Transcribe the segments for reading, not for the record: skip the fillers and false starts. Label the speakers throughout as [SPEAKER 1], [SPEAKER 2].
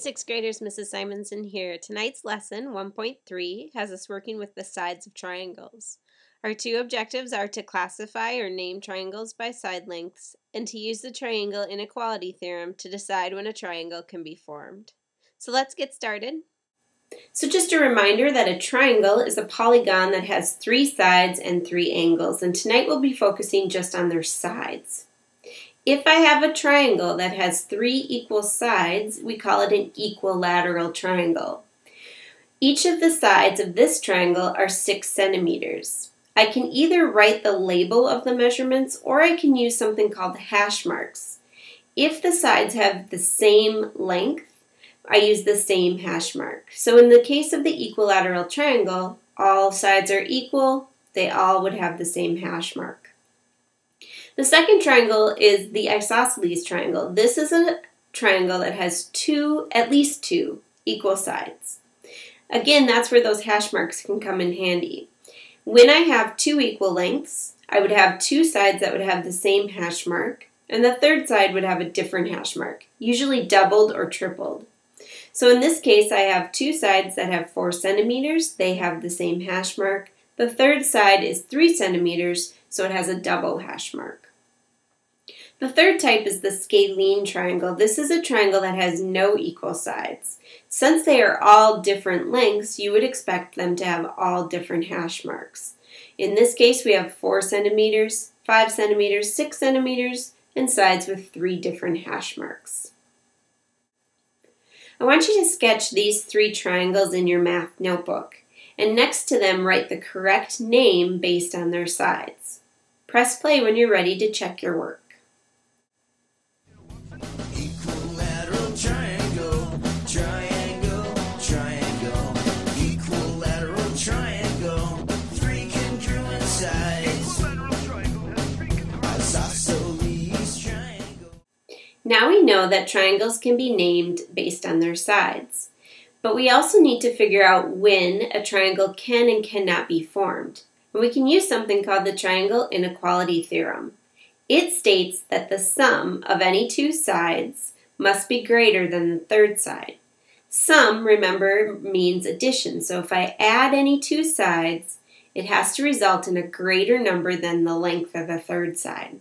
[SPEAKER 1] sixth graders, Mrs. Simonson here. Tonight's lesson, 1.3, has us working with the sides of triangles. Our two objectives are to classify or name triangles by side lengths and to use the triangle inequality theorem to decide when a triangle can be formed. So let's get started. So just a reminder that a triangle is a polygon that has 3 sides and 3 angles, and tonight we'll be focusing just on their sides. If I have a triangle that has 3 equal sides, we call it an equilateral triangle. Each of the sides of this triangle are 6 centimeters. I can either write the label of the measurements or I can use something called hash marks. If the sides have the same length, I use the same hash mark. So in the case of the equilateral triangle, all sides are equal, they all would have the same hash mark. The second triangle is the isosceles triangle. This is a triangle that has at least two equal sides. Again, that's where those hash marks can come in handy. When I have 2 equal lengths, I would have 2 sides that would have the same hash mark, and the third side would have a different hash mark, usually doubled or tripled. So in this case, I have 2 sides that have 4 centimeters. They have the same hash mark. The third side is 3 centimeters, so it has a double hash mark. The third type is the scalene triangle. This is a triangle that has no equal sides. Since they are all different lengths, you would expect them to have all different hash marks. In this case, we have 4 centimeters, 5 centimeters, 6 centimeters, and sides with 3 different hash marks. I want you to sketch these 3 triangles in your math notebook, and next to them write the correct name based on their sides. Press play when you're ready to check your work.
[SPEAKER 2] Equilateral triangle, triangle, triangle. Equilateral triangle, 3 congruent sides. Isosceles triangle.
[SPEAKER 1] Now we know that triangles can be named based on their sides. But we also need to figure out when a triangle can and cannot be formed. And we can use something called the triangle inequality theorem. It states that the sum of any 2 sides must be greater than the third side. Sum, remember, means addition. So if I add any 2 sides, it has to result in a greater number than the length of the third side.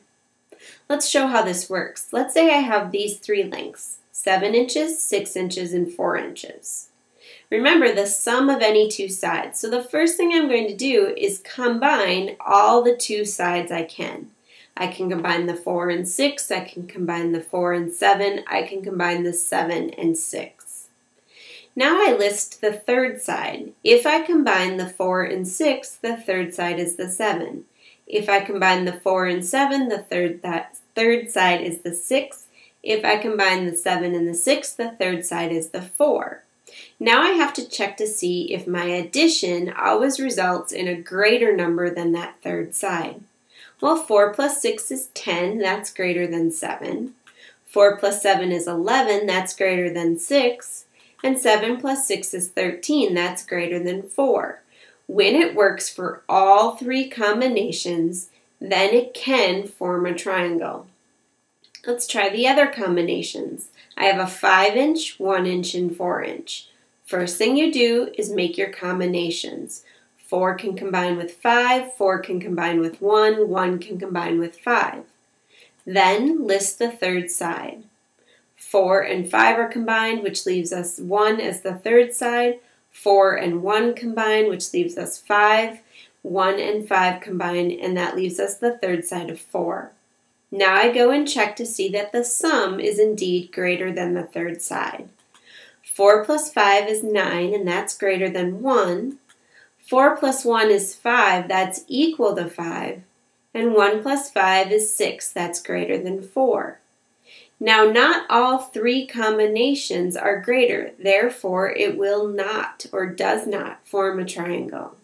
[SPEAKER 1] Let's show how this works. Let's say I have these 3 lengths, 7 inches, 6 inches, and 4 inches. Remember the sum of any 2 sides. So the first thing I'm going to do is combine all the 2 sides I can. I can combine the 4 and 6, I can combine the 4 and 7, I can combine the 7 and 6. Now I list the third side. If I combine the 4 and 6, the third side is the 7. If I combine the 4 and 7, the third side is the 6. If I combine the 7 and the 6, the third side is the 4. Now I have to check to see if my addition always results in a greater number than that third side. Well, 4 plus 6 is 10, that's greater than 7. 4 plus 7 is 11, that's greater than 6. And 7 plus 6 is 13, that's greater than 4. When it works for all 3 combinations, then it can form a triangle. Let's try the other combinations. I have a 5-inch, 1-inch, and 4-inch. First thing you do is make your combinations. 4 can combine with 5, 4 can combine with 1, 1 can combine with 5. Then list the third side. 4 and 5 are combined, which leaves us 1 as the third side. 4 and 1 combine, which leaves us 5. 1 and 5 combine, and that leaves us the third side of 4. Now I go and check to see that the sum is indeed greater than the third side. 4 plus 5 is 9, and that's greater than 1. 4 plus 1 is 5, that's equal to 5. And 1 plus 5 is 6, that's greater than 4. Now, not all 3 combinations are greater, therefore it will not or does not form a triangle.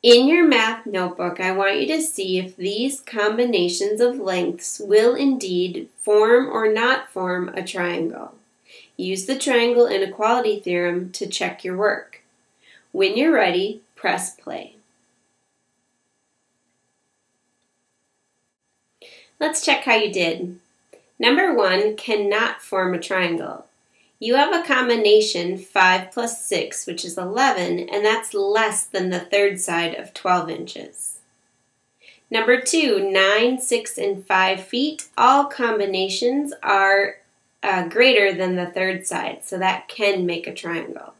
[SPEAKER 1] In your math notebook, I want you to see if these combinations of lengths will indeed form or not form a triangle. Use the triangle inequality theorem to check your work. When you're ready, press play. Let's check how you did. Number 1 cannot form a triangle. You have a combination 5 plus 6, which is 11, and that's less than the third side of 12 inches. Number 2, 9, 6, and 5 feet. All combinations are greater than the third side, so that can make a triangle.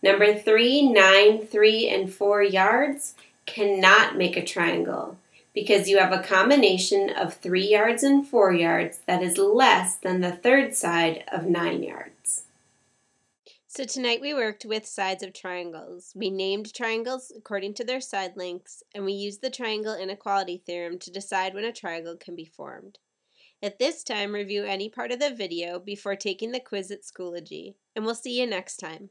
[SPEAKER 1] Number 3, 9, 3, and 4 yards cannot make a triangle because you have a combination of 3 yards and 4 yards that is less than the third side of 9 yards. So tonight we worked with sides of triangles. We named triangles according to their side lengths, and we used the triangle inequality theorem to decide when a triangle can be formed. At this time, review any part of the video before taking the quiz at Schoology, and we'll see you next time.